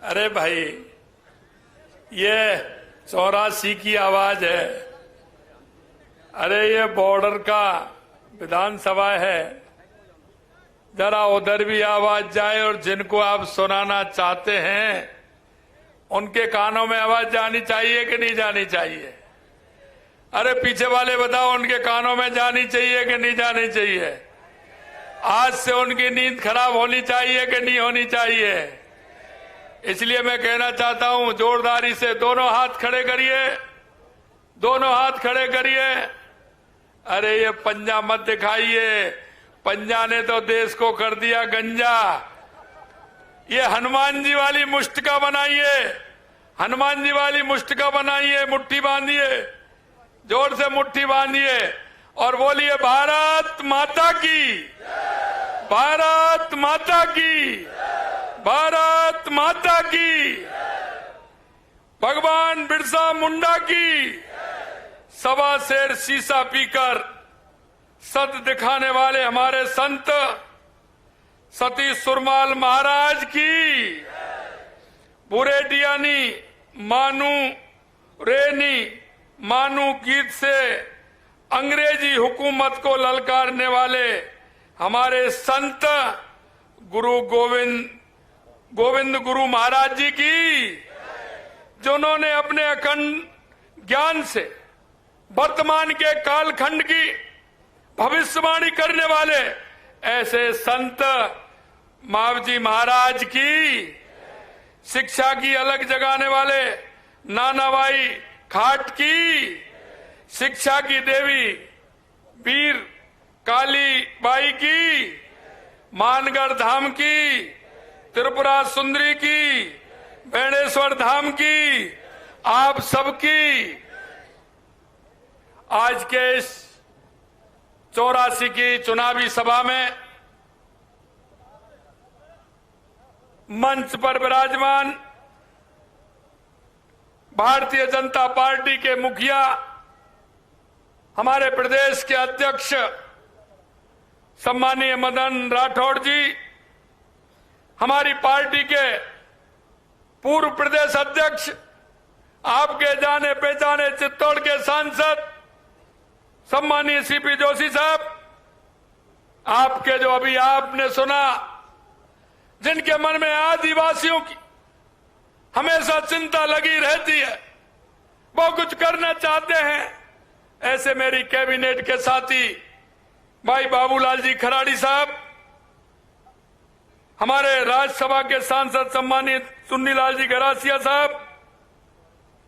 अरे भाई, ये 84 की आवाज है। अरे ये बॉर्डर का विधानसभा है, जरा उधर भी आवाज जाए और जिनको आप सुनाना चाहते हैं उनके कानों में आवाज जानी चाहिए कि नहीं जानी चाहिए? अरे पीछे वाले बताओ, उनके कानों में जानी चाहिए कि नहीं जानी चाहिए? आज से उनकी नींद खराब होनी चाहिए कि नहीं होनी चाहिए? इसलिए मैं कहना चाहता हूं, जोरदारी से दोनों हाथ खड़े करिए, दोनों हाथ खड़े करिए। अरे ये पंजा मत दिखाइए, पंजा ने तो देश को कर दिया गंजा। ये हनुमान जी वाली मुष्टिका बनाइए, हनुमान जी वाली मुष्टिका बनाइए, मुट्ठी बांधिए, जोर से मुट्ठी बांधिए और बोलिए भारत माता की, भारत माता की, भारत माता की, भगवान बिरसा मुंडा की। सवा शेर शीशा पीकर सत दिखाने वाले हमारे संत सती सुरमाल महाराज की। बुरेडियानी मानू रेनी मानू गीत से अंग्रेजी हुकूमत को ललकारने वाले हमारे संत गुरु गोविंद गुरु महाराज जी की, जिन्होंने अपने अखंड ज्ञान से वर्तमान के कालखंड की भविष्यवाणी करने वाले ऐसे संत मावजी महाराज की, शिक्षा की अलग जगाने वाले नानाबाई खाट की, शिक्षा की देवी वीर काली बाई की, मानगढ़ धाम की, त्रिपुरा सुंदरी की, बेणेश्वर धाम की, आप सबकी आज के इस 84 की चुनावी सभा में मंच पर विराजमान भारतीय जनता पार्टी के मुखिया, हमारे प्रदेश के अध्यक्ष सम्मानीय मदन राठौड़ जी, हमारी पार्टी के पूर्व प्रदेश अध्यक्ष, आपके जाने पहचाने चित्तौड़ के सांसद सम्मानीय सीपी जोशी साहब, आपके जो अभी आपने सुना, जिनके मन में आदिवासियों की हमेशा चिंता लगी रहती है, वो कुछ करना चाहते हैं, ऐसे मेरी कैबिनेट के साथी भाई बाबूलाल जी खराड़ी साहब, हमारे राज्यसभा के सांसद सम्मानित चुन्नीलाल जी गरासिया साहब,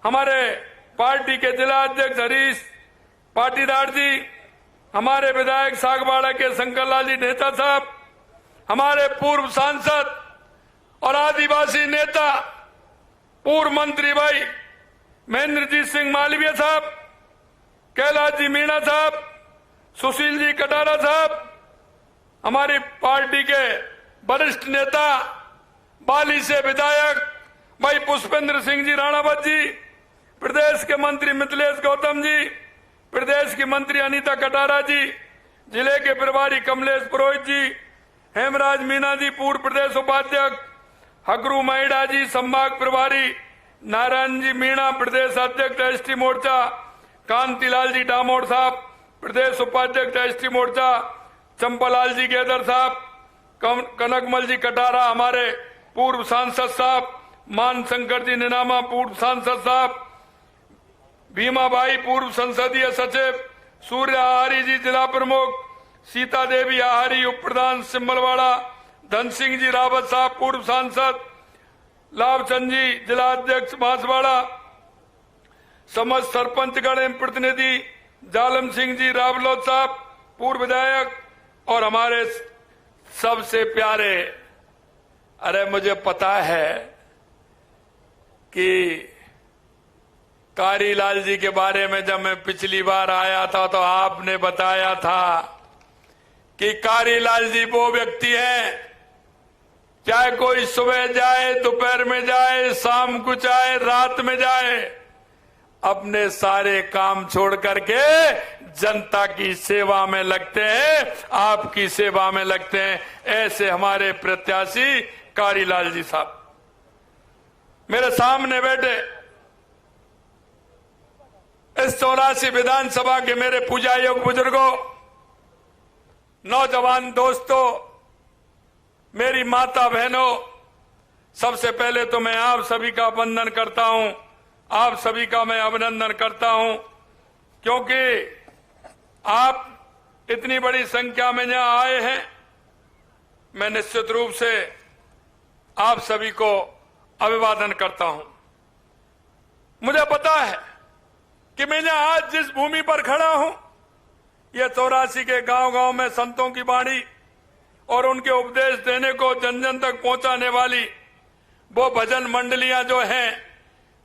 हमारे पार्टी के जिला अध्यक्ष हरीश पाटीदार जी, हमारे विधायक सागवाड़ा के शंकरलाल जी नेता साहब, हमारे पूर्व सांसद और आदिवासी नेता पूर्व मंत्री भाई महेंद्रजीत सिंह मालवीय साहब, कैलाश जी मीणा साहब, सुशील जी कटारा साहब, हमारी पार्टी के वरिष्ठ नेता बाली से विधायक भाई पुष्पेंद्र सिंह जी राणावत जी, प्रदेश के मंत्री मिथिलेश गौतम जी, प्रदेश की मंत्री अनीता कटारा जी, जिले के प्रभारी कमलेश पुरोहित जी, हेमराज मीना जी पूर्व प्रदेश उपाध्यक्ष, हगरू महिड़ा जी संभाग प्रभारी, नारायण जी मीणा प्रदेश अध्यक्ष एसटी मोर्चा, कांतिलाल जी डामोर साहब प्रदेश उपाध्यक्ष एसटी मोर्चा, चंपालाल जी गेदर साहब, कनकमल जी कटारा हमारे पूर्व सांसद साहब, मानशंकर जी निनामा पूर्व सांसद साहब, भीमाबाई पूर्व संसदीय सचिव, सूर्य आहारी जी जिला प्रमुख, सीता देवी आहारी उप प्रधान सिम्बलवाड़ा, धन सिंह जी रावत साहब पूर्व सांसद, लाभचंद जी जिला अध्यक्ष बांसवाड़ा, समस्त सरपंचगण एवं प्रतिनिधि जालम सिंह जी रावलोद साहब पूर्व विधायक, और हमारे सबसे प्यारे, अरे मुझे पता है कि कारीलाल जी के बारे में जब मैं पिछली बार आया था तो आपने बताया था कि कारीलाल जी वो व्यक्ति हैं, चाहे कोई सुबह जाए, दोपहर में जाए, शाम को जाए, रात में जाए, अपने सारे काम छोड़ करके जनता की सेवा में लगते हैं, आपकी सेवा में लगते हैं। ऐसे हमारे प्रत्याशी कारीलाल जी साहब। मेरे सामने बैठे इस 84 विधानसभा के मेरे पूजा योग बुजुर्गों, नौजवान दोस्तों, मेरी माता बहनों, सबसे पहले तो मैं आप सभी का वंदन करता हूं, आप सभी का मैं अभिनंदन करता हूं, क्योंकि आप इतनी बड़ी संख्या में यहां आए हैं। मैं निश्चित रूप से आप सभी को अभिवादन करता हूं। मुझे पता है कि मैं यहां आज जिस भूमि पर खड़ा हूं, यह 84 के गांव-गांव में संतों की वाणी और उनके उपदेश देने को जन जन तक पहुंचाने वाली वो भजन मंडलियां जो हैं,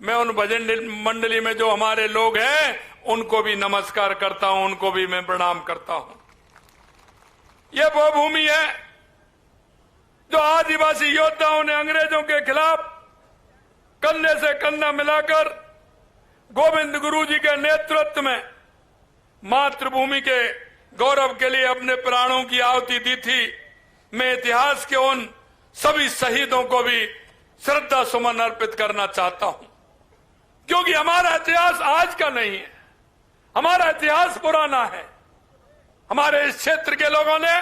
मैं उन भजन मंडली में जो हमारे लोग हैं उनको भी नमस्कार करता हूं, उनको भी मैं प्रणाम करता हूं। यह वो भूमि है जो आदिवासी योद्धाओं ने अंग्रेजों के खिलाफ कंधे से कंधा मिलाकर गोविंद गुरु जी के नेतृत्व में मातृभूमि के गौरव के लिए अपने प्राणों की आहुति दी थी। मैं इतिहास के उन सभी शहीदों को भी श्रद्धा सुमन अर्पित करना चाहता हूं, क्योंकि हमारा इतिहास आज का नहीं है, हमारा इतिहास पुराना है। हमारे इस क्षेत्र के लोगों ने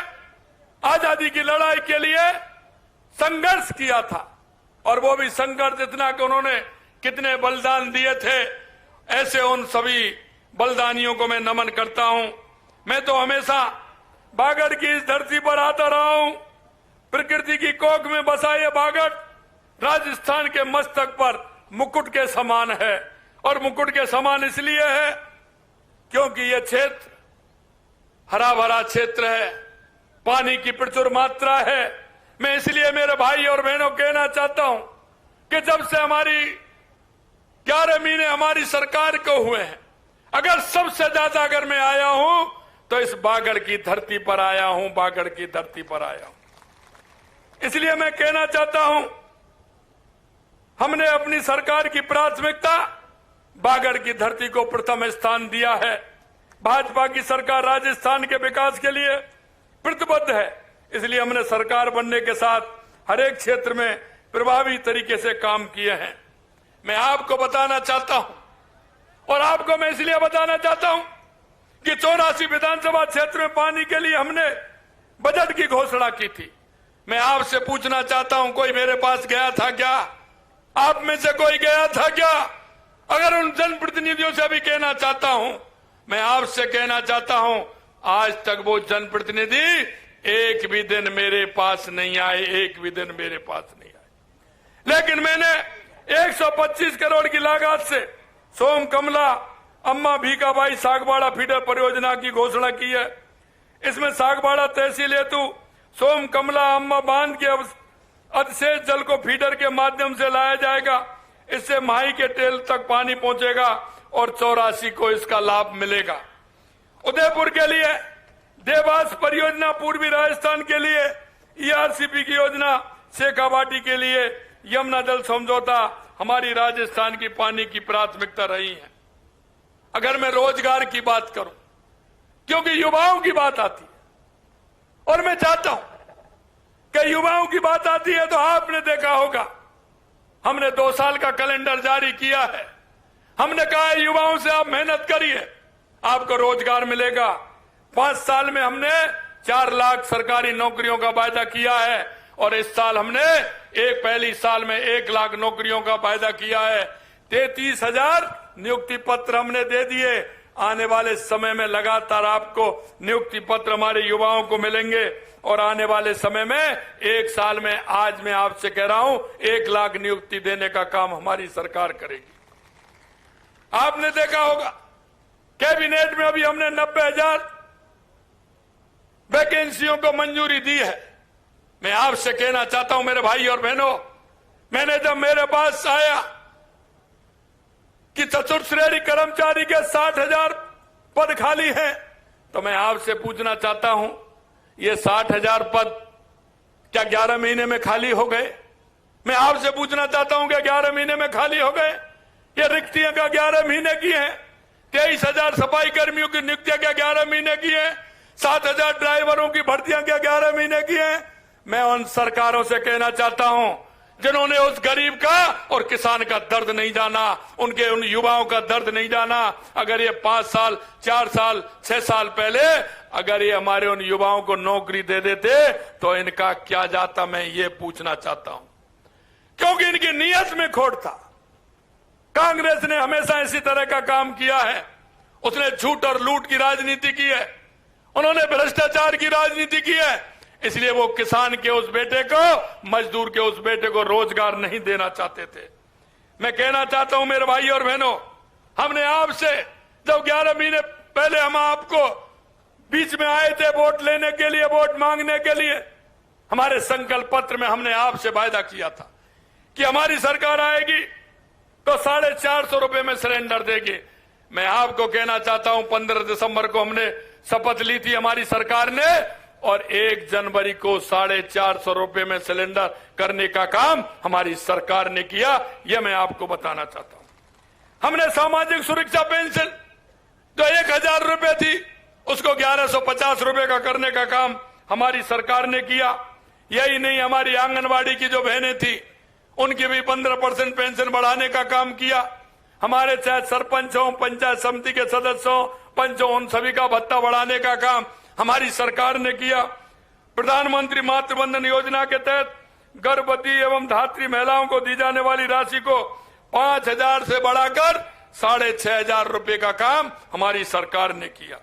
आजादी की लड़ाई के लिए संघर्ष किया था, और वो भी संघर्ष इतना कि उन्होंने कितने बलिदान दिए थे। ऐसे उन सभी बलिदानियों को मैं नमन करता हूं। मैं तो हमेशा बागड़ की इस धरती पर आता रहा हूं। प्रकृति की कोख में बसा ये बागड़ राजस्थान के मस्तक पर मुकुट के समान है, और मुकुट के समान इसलिए है क्योंकि यह क्षेत्र हरा भरा क्षेत्र है, पानी की प्रचुर मात्रा है। मैं इसलिए मेरे भाई और बहनों कहना चाहता हूं कि जब से हमारी 11 महीने हमारी सरकार को हुए हैं, अगर सबसे ज्यादा अगर मैं आया हूं तो इस बागड़ की धरती पर आया हूं, बागड़ की धरती पर आया हूं। इसलिए मैं कहना चाहता हूं, हमने अपनी सरकार की प्राथमिकता बागड़ की धरती को प्रथम स्थान दिया है। भाजपा की सरकार राजस्थान के विकास के लिए प्रतिबद्ध है, इसलिए हमने सरकार बनने के साथ हर एक क्षेत्र में प्रभावी तरीके से काम किए हैं। मैं आपको बताना चाहता हूं, और आपको मैं इसलिए बताना चाहता हूं कि 84 विधानसभा क्षेत्र में पानी के लिए हमने बजट की घोषणा की थी। मैं आपसे पूछना चाहता हूं, कोई मेरे पास गया था क्या? आप में से कोई गया था क्या? अगर उन जनप्रतिनिधियों से भी कहना चाहता हूं, मैं आपसे कहना चाहता हूं, आज तक वो जनप्रतिनिधि एक भी दिन मेरे पास नहीं आए, एक भी दिन मेरे पास नहीं आए। लेकिन मैंने 125 करोड़ की लागत से सोम कमला अम्मा भीकाबाई सागवाड़ा फीडर परियोजना की घोषणा की है। इसमें सागवाड़ा तहसील हेतु सोम कमला अम्मा बांध के अवशेष जल को फीडर के माध्यम से लाया जाएगा। इससे माही के टेल तक पानी पहुंचेगा और 84 को इसका लाभ मिलेगा। उदयपुर के लिए देवास परियोजना, पूर्वी राजस्थान के लिए ईआरसीपी की योजना, शेखावाटी के लिए यमुना जल समझौता हमारी राजस्थान की पानी की प्राथमिकता रही है। अगर मैं रोजगार की बात करूं, क्योंकि युवाओं की बात आती है, और मैं चाहता हूं कि युवाओं की बात आती है तो आपने देखा होगा, हमने 2 साल का कैलेंडर जारी किया है। हमने कहा है युवाओं से आप मेहनत करिए, आपको रोजगार मिलेगा। 5 साल में हमने 4 लाख सरकारी नौकरियों का वायदा किया है, और इस साल हमने पहली साल में 1 लाख नौकरियों का वायदा किया है। 33,000 नियुक्ति पत्र हमने दे दिए। आने वाले समय में लगातार आपको नियुक्ति पत्र हमारे युवाओं को मिलेंगे, और आने वाले समय में 1 साल में, आज मैं आपसे कह रहा हूं, 1 लाख नियुक्ति देने का काम हमारी सरकार करेगी। आपने देखा होगा कैबिनेट में अभी हमने 90,000 वैकेंसियों को मंजूरी दी है। मैं आपसे कहना चाहता हूं मेरे भाई और बहनों, मैंने जब मेरे पास आया कि चतुर्थ श्रेणी कर्मचारी के 60,000 पद खाली हैं, तो मैं आपसे पूछना चाहता हूं, ये 60,000 पद क्या 11 महीने में खाली हो गए? मैं आपसे पूछना चाहता हूं, क्या 11 महीने में खाली हो गए? ये रिक्तियां क्या 11 महीने की हैं? 23,000 सफाई कर्मियों की नियुक्तियां क्या 11 महीने की हैं? 7,000 ड्राइवरों की भर्तियां क्या 11 महीने की हैं? मैं उन सरकारों से कहना चाहता हूं जिन्होंने उस गरीब का और किसान का दर्द नहीं जाना, उनके उन युवाओं का दर्द नहीं जाना। अगर ये 5 साल 4 साल 6 साल पहले अगर ये हमारे उन युवाओं को नौकरी दे देते तो इनका क्या जाता, मैं ये पूछना चाहता हूं। क्योंकि इनकी नीयत में खोट था। कांग्रेस ने हमेशा इसी तरह का काम किया है। उसने झूठ और लूट की राजनीति की है, उन्होंने भ्रष्टाचार की राजनीति की है। इसलिए वो किसान के उस बेटे को, मजदूर के उस बेटे को रोजगार नहीं देना चाहते थे। मैं कहना चाहता हूं मेरे भाई और बहनों, हमने आपसे जब 11 महीने पहले हम आपको बीच में आए थे वोट लेने के लिए, वोट मांगने के लिए, हमारे संकल्प पत्र में हमने आपसे वायदा किया था कि हमारी सरकार आएगी तो 450 रुपए में सिलेंडर देगी। मैं आपको कहना चाहता हूं 15 दिसंबर को हमने शपथ ली थी हमारी सरकार ने, और 1 जनवरी को 450 रुपए में सिलेंडर करने का काम हमारी सरकार ने किया। यह मैं आपको बताना चाहता हूं। हमने सामाजिक सुरक्षा पेंशन जो 1000 रुपए थी उसको 1150 रुपए का करने का काम हमारी सरकार ने किया। यही नहीं, हमारी आंगनवाड़ी की जो बहनें थी उनकी भी 15% पेंशन बढ़ाने का काम किया। हमारे चाहे सरपंच हो, पंचायत समिति के सदस्य हो, पंच हो, उन सभी का भत्ता बढ़ाने का काम हमारी सरकार ने किया। प्रधानमंत्री मातृ वंदन योजना के तहत गर्भवती एवं धात्री महिलाओं को दी जाने वाली राशि को 5000 से बढ़ाकर 6500 रुपए का काम हमारी सरकार ने किया।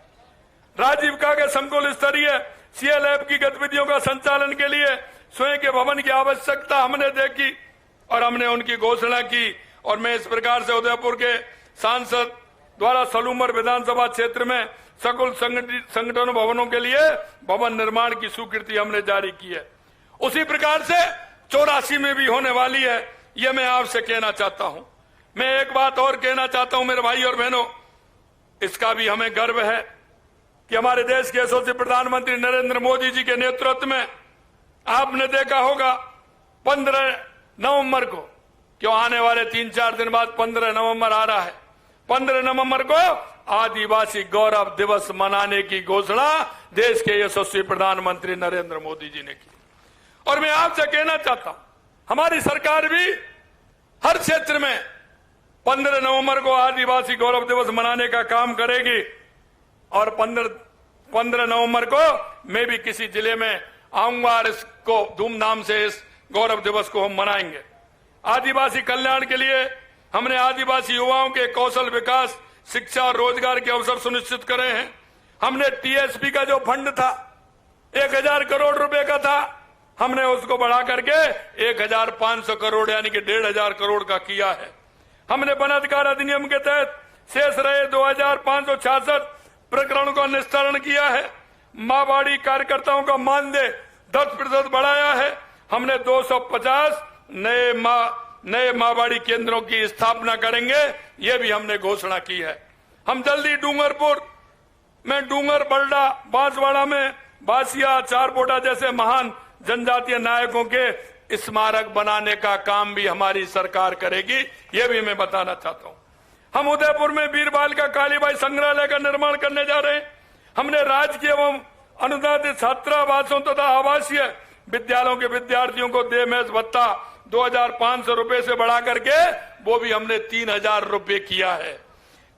राजीव कागे संकुल स्तरीय CLF की गतिविधियों का संचालन के लिए स्वयं के भवन की आवश्यकता हमने देखी और हमने उनकी घोषणा की। और मैं इस प्रकार से उदयपुर के सांसद द्वारा सलूमर विधानसभा क्षेत्र में सकल संगठन भवनों के लिए भवन निर्माण की स्वीकृति हमने जारी की है। उसी प्रकार से 84 में भी होने वाली है, यह मैं आपसे कहना चाहता हूं। मैं एक बात और कहना चाहता हूं मेरे भाई और बहनों, इसका भी हमें गर्व है कि हमारे देश के यशस्वी प्रधानमंत्री नरेंद्र मोदी जी के नेतृत्व में आपने देखा होगा 15 नवंबर को, क्यों आने वाले 3-4 दिन बाद 15 नवंबर आ रहा है, 15 नवंबर को आदिवासी गौरव दिवस मनाने की घोषणा देश के यशस्वी प्रधानमंत्री नरेंद्र मोदी जी ने की। और मैं आपसे कहना चाहता हूं हमारी सरकार भी हर क्षेत्र में 15 नवंबर को आदिवासी गौरव दिवस मनाने का काम करेगी। और 15 नवंबर को मैं भी किसी जिले में आऊंगा और इसको धूमधाम से इस गौरव दिवस को हम मनाएंगे। आदिवासी कल्याण के लिए हमने आदिवासी युवाओं के कौशल विकास, शिक्षा और रोजगार के अवसर सुनिश्चित करे हैं। हमने TSP का जो फंड था 1000 करोड़ रुपए का था, हमने उसको बढ़ा करके 1500 करोड़ यानी कि 1500 करोड़ का किया है। हमने वन अधिकार अधिनियम के तहत शेष रहे 2566 प्रकरणों का निस्तारण किया है। माँबाड़ी कार्यकर्ताओं का मानदेय 10% बढ़ाया है। हमने 250 नए माँबाड़ी केंद्रों की स्थापना करेंगे, ये भी हमने घोषणा की है। हम जल्दी डूंगरपुर में डूंगर, बल्डा, बांसवाड़ा में बासिया, चारपोटा जैसे महान जनजातीय नायकों के स्मारक बनाने का काम भी हमारी सरकार करेगी, ये भी मैं बताना चाहता हूं। हम उदयपुर में वीरबाल का कालीबाई संग्रहालय का निर्माण करने जा रहे हैं। हमने राजकीय एवं अनुदानित छात्रावासों तथा आवासीय विद्यालयों के विद्यार्थियों को देमेज भत्ता 2500 रुपए से बढ़ा करके वो भी हमने 3000 रुपए किया है।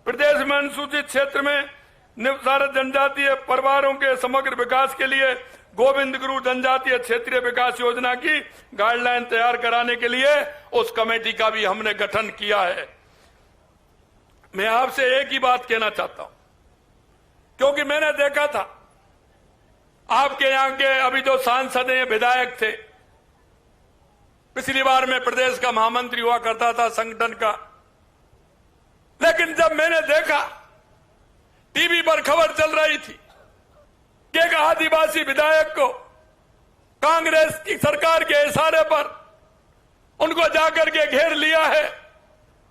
प्रदेश में अनुसूचित क्षेत्र में निवासित जनजातीय परिवारों के समग्र विकास के लिए गोविंद गुरु जनजातीय क्षेत्रीय विकास योजना की गाइडलाइन तैयार कराने के लिए उस कमेटी का भी हमने गठन किया है। मैं आपसे एक ही बात कहना चाहता हूं, क्योंकि मैंने देखा था आपके यहां के अभी जो सांसद हैं, विधायक थे, पिछली बार मैं प्रदेश का महामंत्री हुआ करता था संगठन का, लेकिन जब मैंने देखा टीवी पर खबर चल रही थी कि एक आदिवासी विधायक को कांग्रेस की सरकार के इशारे पर उनको जाकर के घेर लिया है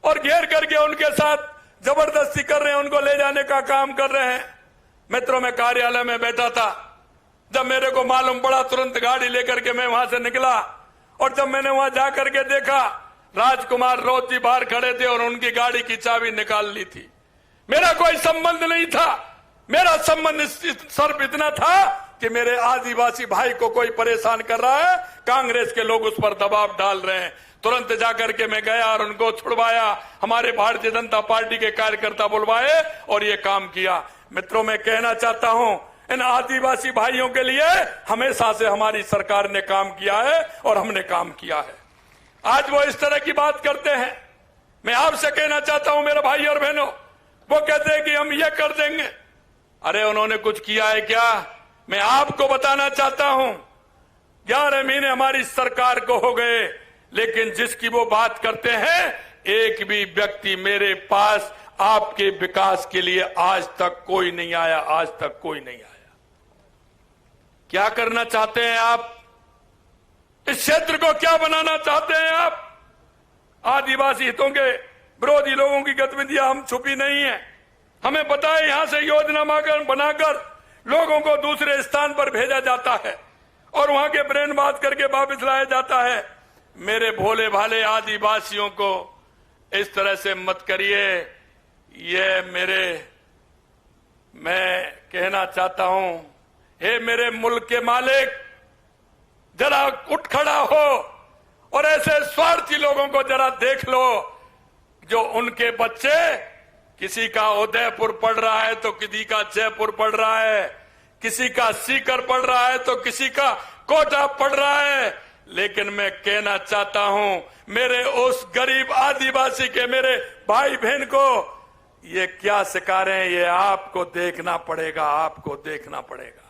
और घेर करके उनके साथ जबरदस्ती कर रहे हैं, उनको ले जाने का काम कर रहे हैं। मित्रों, मैं कार्यालय में बैठा था, जब मेरे को मालूम पड़ा तुरंत गाड़ी लेकर के मैं वहां से निकला और जब मैंने वहां जाकर के देखा राजकुमार रौत जी बाहर खड़े थे और उनकी गाड़ी की चाबी निकाल ली थी। मेरा कोई संबंध नहीं था, मेरा संबंध सिर्फ इतना था कि मेरे आदिवासी भाई को कोई परेशान कर रहा है, कांग्रेस के लोग उस पर दबाव डाल रहे हैं। तुरंत जाकर के मैं गया और उनको छुड़वाया, हमारे भारतीय जनता पार्टी के कार्यकर्ता बुलवाए और ये काम किया। मित्रों, मैं कहना चाहता हूं, इन आदिवासी भाइयों के लिए हमेशा से हमारी सरकार ने काम किया है और हमने काम किया है। आज वो इस तरह की बात करते हैं। मैं आपसे कहना चाहता हूं मेरे भाई और बहनों, वो कहते हैं कि हम ये कर देंगे। अरे उन्होंने कुछ किया है क्या? मैं आपको बताना चाहता हूं, 11 महीने हमारी सरकार को हो गए, लेकिन जिसकी वो बात करते हैं, एक भी व्यक्ति मेरे पास आपके विकास के लिए आज तक कोई नहीं आया, आज तक कोई नहीं आया। क्या करना चाहते हैं आप? इस क्षेत्र को क्या बनाना चाहते हैं आप? आदिवासी हितों के विरोधी लोगों की गतिविधियां हम छुपी नहीं है। हमें पता है यहां से योजना बनाकर लोगों को दूसरे स्थान पर भेजा जाता है और वहां के ब्रेन बात करके वापस लाया जाता है। मेरे भोले भाले आदिवासियों को इस तरह से मत करिए। मैं कहना चाहता हूं, हे मेरे मुल्क के मालिक, जरा उठ खड़ा हो और ऐसे स्वार्थी लोगों को जरा देख लो, जो उनके बच्चे, किसी का उदयपुर पढ़ रहा है तो किसी का जयपुर पढ़ रहा है, किसी का सीकर पढ़ रहा है तो किसी का कोटा पढ़ रहा है। लेकिन मैं कहना चाहता हूं, मेरे उस गरीब आदिवासी के मेरे भाई बहन को ये क्या सिखा रहे हैं, ये आपको देखना पड़ेगा, आपको देखना पड़ेगा।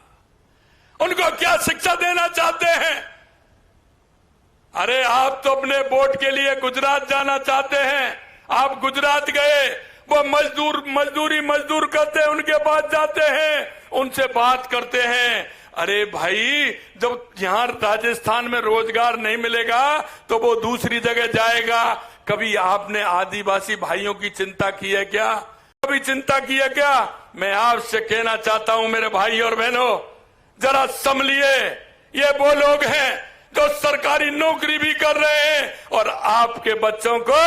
उनको क्या शिक्षा देना चाहते हैं? अरे आप तो अपने वोट के लिए गुजरात जाना चाहते हैं। आप गुजरात गए, वो मजदूर करते हैं, उनके पास जाते हैं, उनसे बात करते हैं। अरे भाई, जब यहां राजस्थान में रोजगार नहीं मिलेगा तो वो दूसरी जगह जाएगा। कभी आपने आदिवासी भाइयों की चिंता की है क्या? कभी चिंता की है क्या? मैं आपसे कहना चाहता हूं मेरे भाई और बहनों, जरा संभलिए। ये वो लोग हैं जो सरकारी नौकरी भी कर रहे हैं और आपके बच्चों को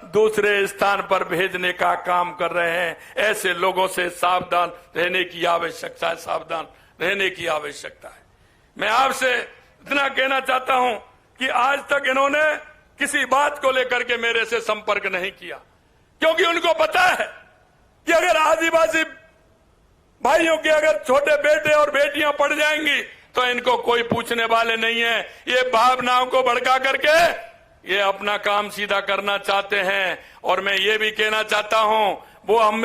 दूसरे स्थान पर भेजने का काम कर रहे हैं। ऐसे लोगों से सावधान रहने की आवश्यकता है, सावधान रहने की आवश्यकता है। मैं आपसे इतना कहना चाहता हूं कि आज तक इन्होंने किसी बात को लेकर के मेरे से संपर्क नहीं किया, क्योंकि उनको पता है कि अगर आदिवासी भाइयों के अगर छोटे बेटे और बेटियां पढ़ जाएंगी तो इनको कोई पूछने वाले नहीं है। ये भावनाओं को भड़का करके ये अपना काम सीधा करना चाहते हैं। और मैं ये भी कहना चाहता हूं,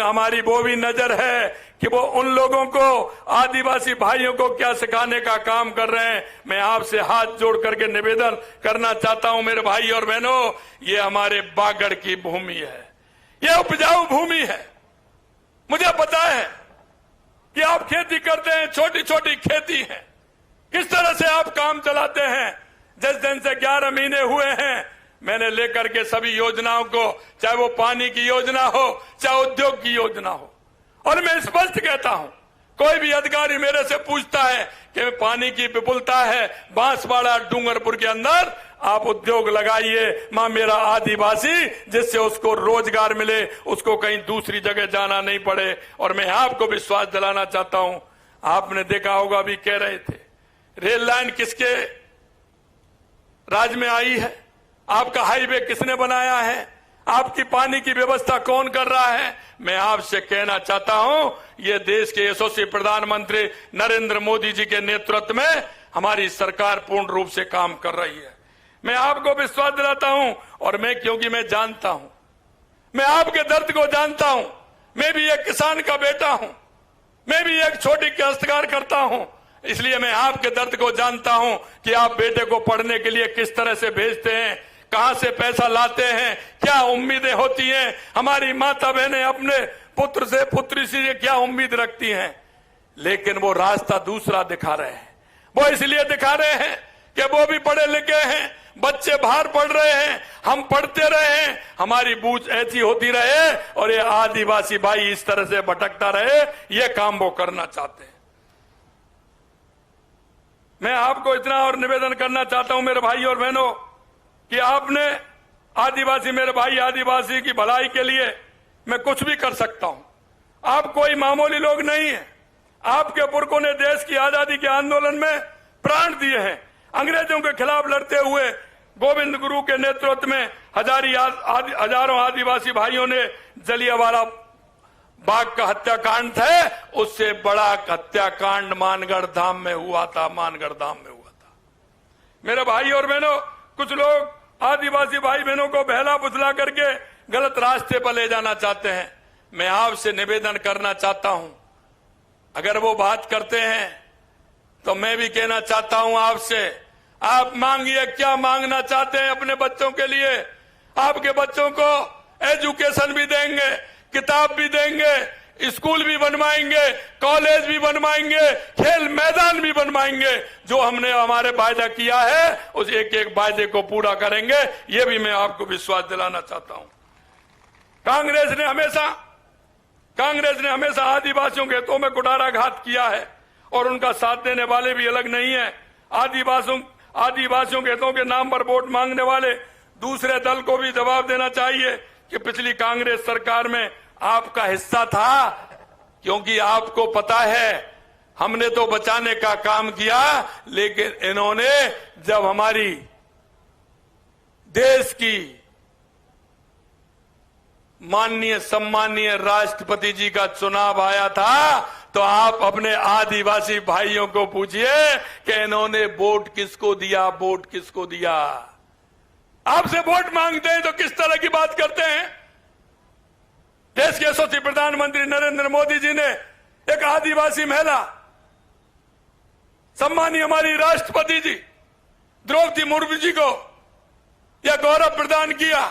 हमारी वो भी नजर है कि वो उन लोगों को, आदिवासी भाइयों को क्या सिखाने का काम कर रहे हैं। मैं आपसे हाथ जोड़ करके निवेदन करना चाहता हूं मेरे भाई और बहनों, ये हमारे बागड़ की भूमि है, ये उपजाऊ भूमि है। मुझे पता है कि आप खेती करते हैं, छोटी छोटी खेती है, किस तरह से आप काम चलाते हैं। जिस दिन से 11 महीने हुए हैं, मैंने लेकर के सभी योजनाओं को, चाहे वो पानी की योजना हो, चाहे उद्योग की योजना हो, और मैं स्पष्ट कहता हूं, कोई भी अधिकारी मेरे से पूछता है कि पानी की विपुलता है, बांसवाड़ा डूंगरपुर के अंदर आप उद्योग लगाइए, मां मेरा आदिवासी, जिससे उसको रोजगार मिले, उसको कहीं दूसरी जगह जाना नहीं पड़े। और मैं आपको विश्वास दिलाना चाहता हूं, आपने देखा होगा, अभी कह रहे थे रेल लाइन किसके राज में आई है, आपका हाईवे किसने बनाया है, आपकी पानी की व्यवस्था कौन कर रहा है। मैं आपसे कहना चाहता हूं, ये देश के यशस्वी प्रधानमंत्री नरेंद्र मोदी जी के नेतृत्व में हमारी सरकार पूर्ण रूप से काम कर रही है। मैं आपको विश्वास दिलाता हूं, और क्योंकि मैं जानता हूं, मैं आपके दर्द को जानता हूं। मैं भी एक किसान का बेटा हूं, मैं भी एक छोटी काश्तकार करता हूं, इसलिए मैं आपके दर्द को जानता हूं कि आप बेटे को पढ़ने के लिए किस तरह से भेजते हैं, कहां से पैसा लाते हैं, क्या उम्मीदें होती हैं। हमारी माता बहनें अपने पुत्र से, पुत्री से क्या उम्मीद रखती हैं, लेकिन वो रास्ता दूसरा दिखा रहे हैं। वो इसलिए दिखा रहे हैं कि वो भी पढ़े लिखे हैं, बच्चे बाहर पढ़ रहे हैं, हम पढ़ते रहे, हमारी बूझ ऐसी होती रहे और ये आदिवासी भाई इस तरह से भटकता रहे। ये काम वो करना चाहते हैं। मैं आपको इतना और निवेदन करना चाहता हूं मेरे भाई और बहनों, कि आपने आदिवासी, मेरे भाई आदिवासी की भलाई के लिए मैं कुछ भी कर सकता हूं। आप कोई मामूली लोग नहीं है, आपके पुरखों ने देश की आजादी के आंदोलन में प्राण दिए हैं। अंग्रेजों के खिलाफ लड़ते हुए गोविंद गुरु के नेतृत्व में हजारों आदिवासी भाइयों ने जलियांवाला बाग का हत्याकांड था, उससे बड़ा हत्याकांड मानगढ़ धाम में हुआ था। मेरे भाई और बहनों, कुछ लोग आदिवासी भाई बहनों को बहला फुसला करके गलत रास्ते पर ले जाना चाहते हैं। मैं आपसे निवेदन करना चाहता हूं, अगर वो बात करते हैं तो मैं भी कहना चाहता हूं आपसे, आप मांगिए क्या मांगना चाहते हैं अपने बच्चों के लिए। आपके बच्चों को एजुकेशन भी देंगे, किताब भी देंगे, स्कूल भी बनवाएंगे, कॉलेज भी बनवाएंगे, खेल मैदान भी बनवाएंगे। जो हमने हमारे वायदा किया है उस एक एक वायदे को पूरा करेंगे, ये भी मैं आपको विश्वास दिलाना चाहता हूं। कांग्रेस ने हमेशा आदिवासियों के हितों में कुठाराघात किया है और उनका साथ देने वाले भी अलग नहीं है। आदिवासियों के हितों के नाम पर वोट मांगने वाले दूसरे दल को भी जवाब देना चाहिए कि पिछली कांग्रेस सरकार में आपका हिस्सा था, क्योंकि आपको पता है हमने तो बचाने का काम किया, लेकिन इन्होंने जब हमारी देश की माननीय सम्मानीय राष्ट्रपति जी का चुनाव आया था, तो आप अपने आदिवासी भाइयों को पूछिए कि इन्होंने वोट किसको दिया। आपसे वोट मांगते हैं तो किस तरह की बात करते हैं। देश के यशस्वी प्रधानमंत्री नरेंद्र मोदी जी ने एक आदिवासी महिला सम्मानीय हमारी राष्ट्रपति जी द्रौपदी मुर्मू जी को यह गौरव प्रदान किया,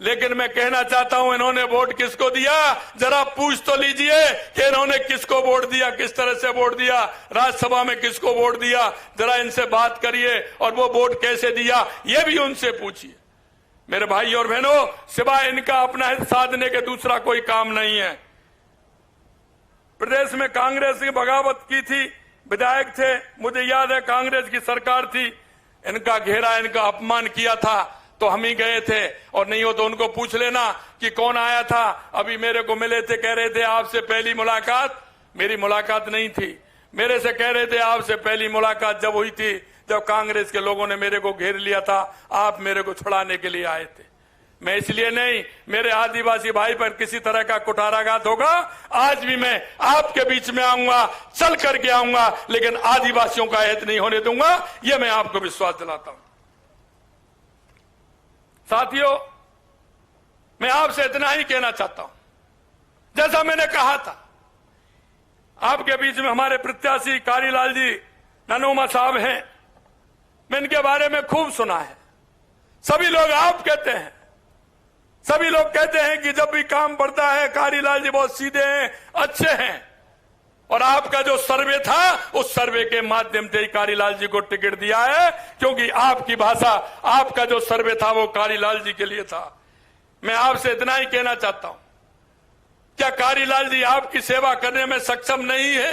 लेकिन मैं कहना चाहता हूं इन्होंने वोट किसको दिया, जरा पूछ तो लीजिए कि इन्होंने किसको वोट दिया, किस तरह से वोट दिया, राज्यसभा में किसको वोट दिया। जरा इनसे बात करिए और वो वोट कैसे दिया ये भी उनसे पूछिए। मेरे भाई और बहनों, सिवाय इनका अपना हित साधने के दूसरा कोई काम नहीं है। प्रदेश में कांग्रेस की बगावत की थी, विधायक थे, मुझे याद है कांग्रेस की सरकार थी, इनका घेरा, इनका अपमान किया था तो हम ही गए थे, और नहीं हो तो उनको पूछ लेना कि कौन आया था। अभी मेरे को मिले थे, कह रहे थे आपसे पहली मुलाकात, मेरी मुलाकात नहीं थी, मेरे से कह रहे थे आपसे पहली मुलाकात जब हुई थी जब कांग्रेस के लोगों ने मेरे को घेर लिया था, आप मेरे को छुड़ाने के लिए आए थे। मैं इसलिए नहीं, मेरे आदिवासी भाई पर किसी तरह का कुठाराघात होगा, आज भी मैं आपके बीच में आऊंगा, चल करके आऊंगा, लेकिन आदिवासियों का हित नहीं होने दूंगा, यह मैं आपको विश्वास दिलाता हूं। साथियों, मैं आपसे इतना ही कहना चाहता हूं, जैसा मैंने कहा था, आपके बीच में हमारे प्रत्याशी कारीलाल जी ननोमा साहब हैं, मैं इनके बारे में खूब सुना है। सभी लोग आप कहते हैं, सभी लोग कहते हैं कि जब भी काम पड़ता है कारीलाल जी बहुत सीधे हैं, अच्छे हैं, और आपका जो सर्वे था उस सर्वे के माध्यम से ही कारीलाल जी को टिकट दिया है, क्योंकि आपकी भाषा, आपका जो सर्वे था वो कारीलाल जी के लिए था। मैं आपसे इतना ही कहना चाहता हूं, क्या कारीलाल जी आपकी सेवा करने में सक्षम नहीं है?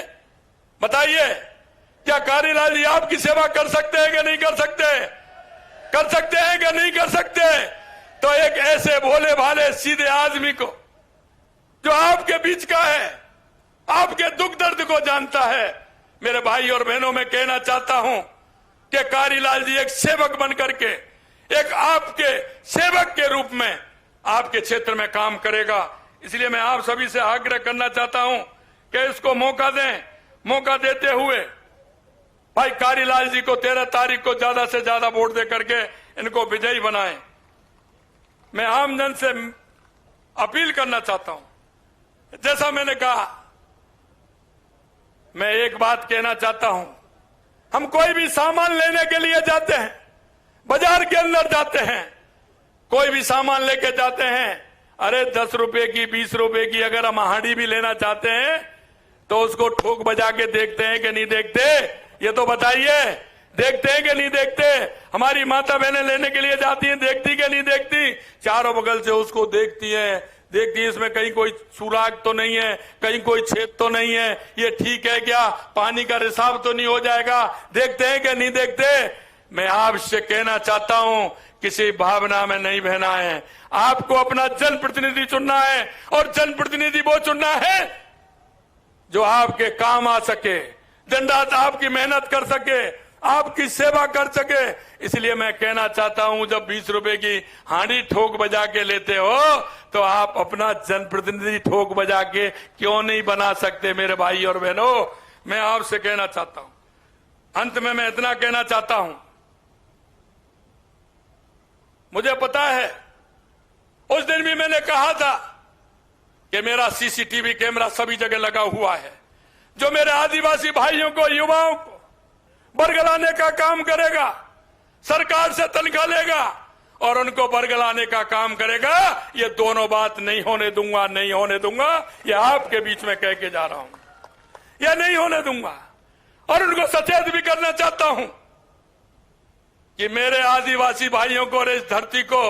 बताइए, क्या कारीलाल जी आपकी सेवा कर सकते हैं कि नहीं कर सकते? कर सकते हैं कि नहीं कर सकते? तो एक ऐसे भोले भाले सीधे आदमी को जो आपके बीच का है, आपके दुख दर्द को जानता है, मेरे भाई और बहनों, मैं कहना चाहता हूं कि कारीलाल जी एक सेवक बनकर के, एक आपके सेवक के रूप में आपके क्षेत्र में काम करेगा। इसलिए मैं आप सभी से आग्रह करना चाहता हूं कि इसको मौका दें। मौका देते हुए भाई कारीलाल जी को 13 तारीख को ज्यादा से ज्यादा वोट दे करके इनको विजयी बनाएं। मैं आमजन से अपील करना चाहता हूं, जैसा मैंने कहा, मैं एक बात कहना चाहता हूं, हम कोई भी सामान लेने के लिए जाते हैं, बाजार के अंदर जाते हैं, कोई भी सामान लेके जाते हैं, अरे 10 रुपए की, 20 रुपए की अगर हम हांडी भी लेना चाहते हैं तो उसको ठोक बजा के देखते हैं कि नहीं देखते? ये तो बताइए, देखते हैं कि नहीं देखते? हमारी माता बहनें लेने के लिए जाती हैं, देखती कि नहीं देखती? चारों बगल से उसको देखती हैं, इसमें कहीं कोई सुराग तो नहीं है, कहीं कोई छेद तो नहीं है, ये ठीक है क्या, पानी का रिसाव तो नहीं हो जाएगा? देखते हैं कि नहीं देखते? मैं आपसे कहना चाहता हूं, किसी भावना में नहीं बहना है, आपको अपना जनप्रतिनिधि चुनना है, और जनप्रतिनिधि वो चुनना है जो आपके काम आ सके, दिन रात आपकी मेहनत कर सके, आपकी सेवा कर सके। इसलिए मैं कहना चाहता हूं, जब 20 रुपए की हांडी ठोक बजा के लेते हो तो आप अपना जनप्रतिनिधि ठोक बजा के क्यों नहीं बना सकते? मेरे भाई और बहनों, मैं आपसे कहना चाहता हूं, अंत में मैं इतना कहना चाहता हूं, मुझे पता है उस दिन भी मैंने कहा था कि मेरा सीसीटीवी कैमरा सभी जगह लगा हुआ है, जो मेरे आदिवासी भाइयों को, युवाओं को बरगलाने का काम करेगा, सरकार से तनख्वाह लेगा और उनको बरगलाने का काम करेगा। ये दोनों बात नहीं होने दूंगा, नहीं होने दूंगा। ये आपके बीच में कह के जा रहा हूं, ये नहीं होने दूंगा। और उनको सचेत भी करना चाहता हूं कि मेरे आदिवासी भाइयों को और इस धरती को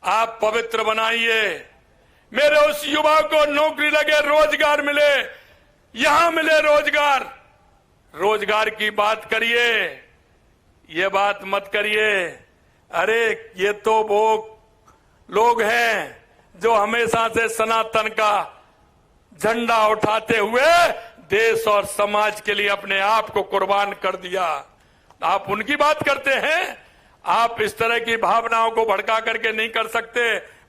आप पवित्र बनाइए। मेरे उस युवा को नौकरी लगे, रोजगार मिले, यहां मिले रोजगार। रोजगार की बात करिए, ये बात मत करिए अरे ये तो वो लोग हैं जो हमेशा से सनातन का झंडा उठाते हुए देश और समाज के लिए अपने आप को कुर्बान कर दिया। आप उनकी बात करते हैं, आप इस तरह की भावनाओं को भड़का करके नहीं कर सकते।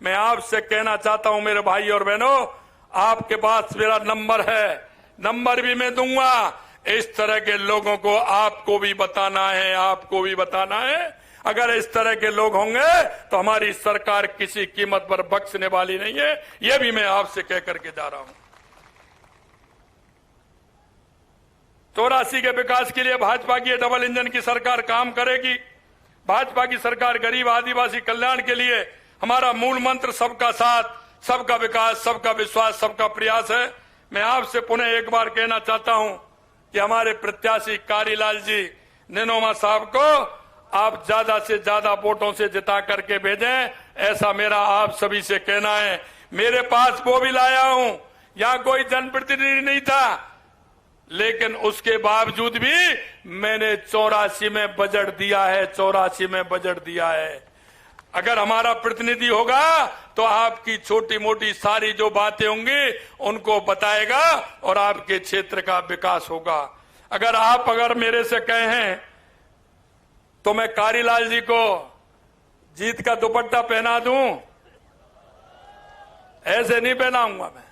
मैं आपसे कहना चाहता हूं मेरे भाई और बहनों, आपके पास मेरा नंबर है, नंबर भी मैं दूंगा। इस तरह के लोगों को आपको भी बताना है, आपको भी बताना है। अगर इस तरह के लोग होंगे तो हमारी सरकार किसी कीमत पर बख्शने वाली नहीं है। यह भी मैं आपसे कह करके जा रहा हूं। 84 के विकास के लिए भाजपा की डबल इंजन की सरकार काम करेगी। भाजपा की सरकार गरीब आदिवासी कल्याण के लिए, हमारा मूल मंत्र सबका साथ, सबका विकास, सबका विश्वास, सबका प्रयास है। मैं आपसे पुनः एक बार कहना चाहता हूं कि हमारे प्रत्याशी कारीलाल जी निनोमा साहब को आप ज्यादा से ज्यादा वोटों से जिता करके भेजें, ऐसा मेरा आप सभी से कहना है। मेरे पास वो भी लाया हूं, यहां कोई जनप्रतिनिधि नहीं था, लेकिन उसके बावजूद भी मैंने 84 में बजट दिया है, 84 में बजट दिया है। अगर हमारा प्रतिनिधि होगा तो आपकी छोटी मोटी सारी जो बातें होंगी उनको बताएगा और आपके क्षेत्र का विकास होगा। अगर मेरे से कहें तो मैं कारीलाल जी को जीत का दुपट्टा पहना दूं, ऐसे नहीं पहनाऊंगा मैं।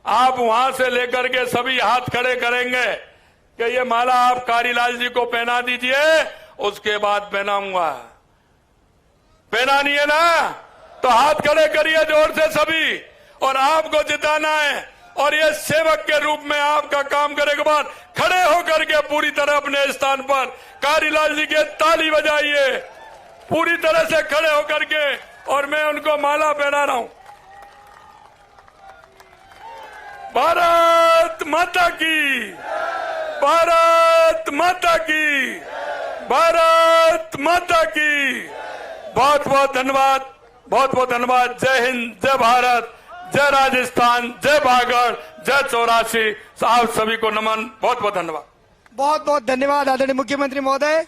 आप वहां से लेकर के सभी हाथ खड़े करेंगे कि ये माला आप कारीलाल जी को पहना दीजिए, उसके बाद पहनाऊंगा। पहनानी है ना, तो हाथ खड़े करिए जोर से सभी, और आपको जिताना है। और ये सेवक के रूप में आपका काम करने के बाद खड़े होकर के पूरी तरह अपने स्थान पर कारीलाल जी के ताली बजाइए, पूरी तरह से खड़े होकर के, और मैं उनको माला पहना रहा हूं। भारत माता की, भारत माता की, भारत माता की। बहुत बहुत धन्यवाद, बहुत बहुत धन्यवाद। जय हिंद, जय भारत, जय राजस्थान, जय भागड़, जय 84। आप सभी को नमन, बहुत बहुत धन्यवाद। बहुत बहुत धन्यवाद आदरणीय मुख्यमंत्री महोदय।